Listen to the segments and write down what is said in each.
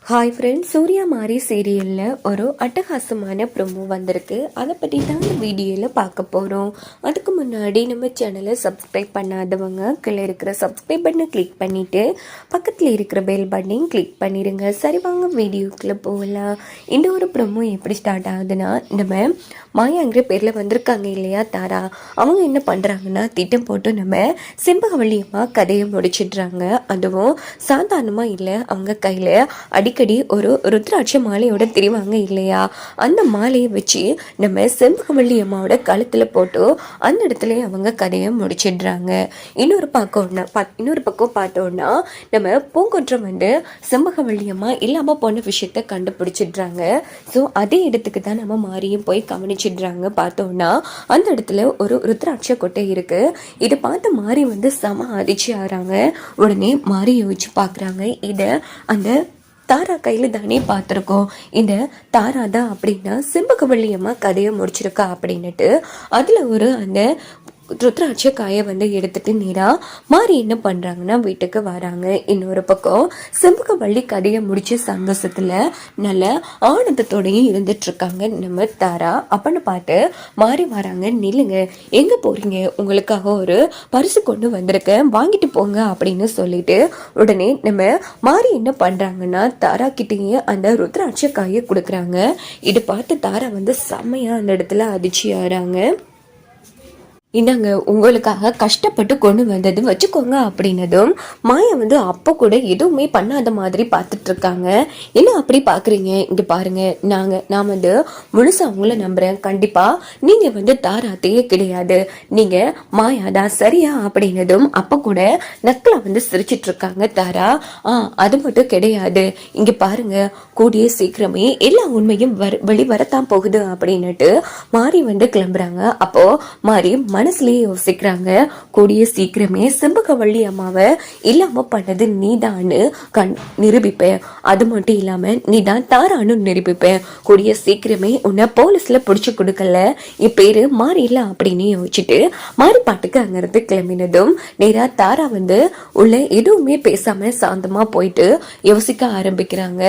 Hi friends, Surya மாரி சீரியலில் ஒரு அட்டகாசமான ப்ரோமோ வந்திருக்கு. அதை பற்றி தான் இந்த வீடியோவில் பார்க்க போகிறோம். அதுக்கு முன்னாடி நம்ம சேனலை சப்ஸ்கிரைப் பண்ணாதவங்க கீழே இருக்கிற சப்ஸ்கிரைப் பட்டனை கிளிக் பண்ணிவிட்டு பக்கத்தில் இருக்கிற பெல் பட்டனையும் கிளிக் பண்ணிடுங்க. சரி, வாங்க வீடியோக்குள்ளே போகலாம். இந்த ஒரு ப்ரோமோ எப்படி ஸ்டார்ட் ஆகுதுன்னா, நம்ம மாயாங்கிற பேரில் வந்திருக்காங்க இல்லையா தாரா, அவங்க என்ன பண்ணுறாங்கன்னா திட்டம் போட்டு நம்ம செம்பகவள்ளியமாக கதையை முடிச்சிடுறாங்க. அதுவும் சாதாரணமாக இல்லை, அவங்க கையில் அடிக்கடி ஒரு ருத்ராட்ச மாலையோட திரிவாங்க இல்லையா, அந்த மாலையை வச்சு நம்ம செம்பகவள்ளி அம்மாவோட கழுத்தில் போட்டு அந்த இடத்துல அவங்க கதையை முடிச்சிடுறாங்க. இன்னொரு பக்கம் பார்த்தோன்னா நம்ம பூங்கொன்றம் வந்து செம்பகவள்ளி அம்மா இல்லாமல் போன விஷயத்த கண்டுபிடிச்சிடுறாங்க. ஸோ அதே இடத்துக்கு தான் நம்ம மாரியும் போய் கவனிச்சிடுறாங்க. பார்த்தோன்னா அந்த இடத்துல ஒரு ருத்ராட்ச கொட்டை இருக்கு. இதை பார்த்து மாரி வந்து செம அதிர்ச்சி ஆகிறாங்க. உடனே மாரி யோசிச்சு பார்க்குறாங்க, இதை அந்த தாரா கையில் தானே பார்த்துருக்கோம், இந்த தாரா தான் அப்படின்னா செம்பகவள்ளி அம்மா கதையை முடிச்சிருக்கா அப்படின்னுட்டு அதில் ஒரு அந்த ருத்ராட்ச காயை வந்து எடுத்துட்டு நேராக மாறி என்ன பண்ணுறாங்கன்னா வீட்டுக்கு வராங்க. இன்னொரு பக்கம் செம்பகவள்ளி கதையை முடிச்ச சந்தோஷத்தில் நல்ல ஆனந்தத்தோடையும் இருந்துட்டு இருக்காங்க நம்ம தாரா. அப்படின்னு பார்த்து மாறி வராங்க. நில்லுங்க, எங்கே போகிறீங்க, உங்களுக்காக ஒரு பரிசு கொண்டு வந்திருக்கேன், வாங்கிட்டு போங்க அப்படின்னு சொல்லிட்டு உடனே நம்ம மாறி என்ன பண்ணுறாங்கன்னா தாரா கிட்டேயே அந்த ருத்ராட்ச காயை கொடுக்குறாங்க. இதை பார்த்து தாரா வந்து செம்மையாக அந்த இடத்துல அதிர்ச்சி ஆகிறாங்க. இந்தாங்க, உங்களுக்காக கஷ்டப்பட்டு கொண்டு வந்தது, வச்சுக்கோங்க அப்படின்னதும் மாயா வந்து அப்போ கூட எதுவுமே பண்ணாத மாதிரி பார்த்துட்டு இருக்காங்க. என்ன அப்படி பார்க்குறீங்க, இங்கே பாருங்க, நான் வந்து முழுசாக அவங்கள நம்புறேன். கண்டிப்பாக நீங்கள் வந்து தாராத்தையே கிடையாது, நீங்கள் மாயாதான், சரியா அப்படின்னதும் அப்போ கூட நக்கலா வந்து சிரிச்சிட்டு இருக்காங்க தாரா. அது மட்டும் கிடையாது, இங்கே பாருங்க, கூடிய சீக்கிரமே எல்லா உண்மையும் வெளிவரத்தான் போகுது அப்படின்னுட்டு மாறி வந்து கிளம்புறாங்க. அப்போ மாறி மனசுலயே யோசிக்கிறாங்க, கூடிய சீக்கிரமே செம்பகவள்ளி அம்மாவை இல்லாம பண்ணது நீதான்னு நிரூபிப்பேன். அது மட்டும் இல்லாம நீதான் தாரான்னு நிரூபிப்பேன். கூடிய சீக்கிரமே உன்னை போலீஸ்ல புடிச்சு கொடுக்கல, என் பேரு மாறி இல்ல அப்படின்னு யோசிச்சுட்டு மாறி பாட்டுக்கு அங்கிருந்து கிளம்பினதும் நேரா தாரா வந்து உள்ள எதுவுமே பேசாம சாந்தமா போயிட்டு யோசிக்க ஆரம்பிக்கிறாங்க.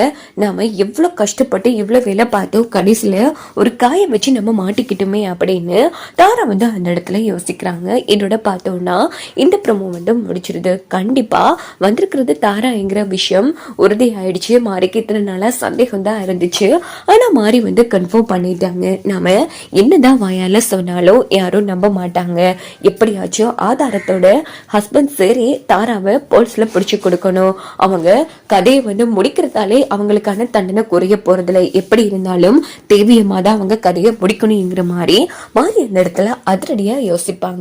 நாம எவ்வளவு கஷ்டப்பட்டு இவ்வளவு வேலை பார்த்தோம், கடைசியில ஒரு காயை வச்சு நம்ம மாட்டிக்கிட்டுமே அப்படின்னு தாரா வந்து அந்த இடத்துல யோசிக்கிறாங்க. என்னோட பார்த்தோம்னா இந்த ப்ரோமோ வந்து முடிச்சிருது. கண்டிப்பா வந்திருக்கிறது தாராங்கிற விஷயம் உறுதி ஆயிடுச்சு. மாறிக்கு இத்தனை நாளா சந்தேகம் தான் இருந்துச்சு, ஆனா மாறி வந்து கன்ஃபார்ம் பண்ணிட்டாங்க. நாம என்னதான் வாயால சொன்னாலும் யாரும் நம்ப மாட்டாங்க. எப்படியாச்சும் ஆதாரத்தோட ஹஸ்பண்ட் சரி தாராவை போலீஸ்ல பிடிச்சு கொடுக்கணும். அவங்க கதையை வந்து முடிக்கிறதாலே அவங்களுக்கான தண்டனை குறைய போறதில்லை. எப்படி இருந்தாலும் தேவியமா தான் அவங்க கதையை முடிக்கணுங்கிற மாதிரி மாறி அந்த இடத்துல அதிரடியா யோசிப்பாங்க.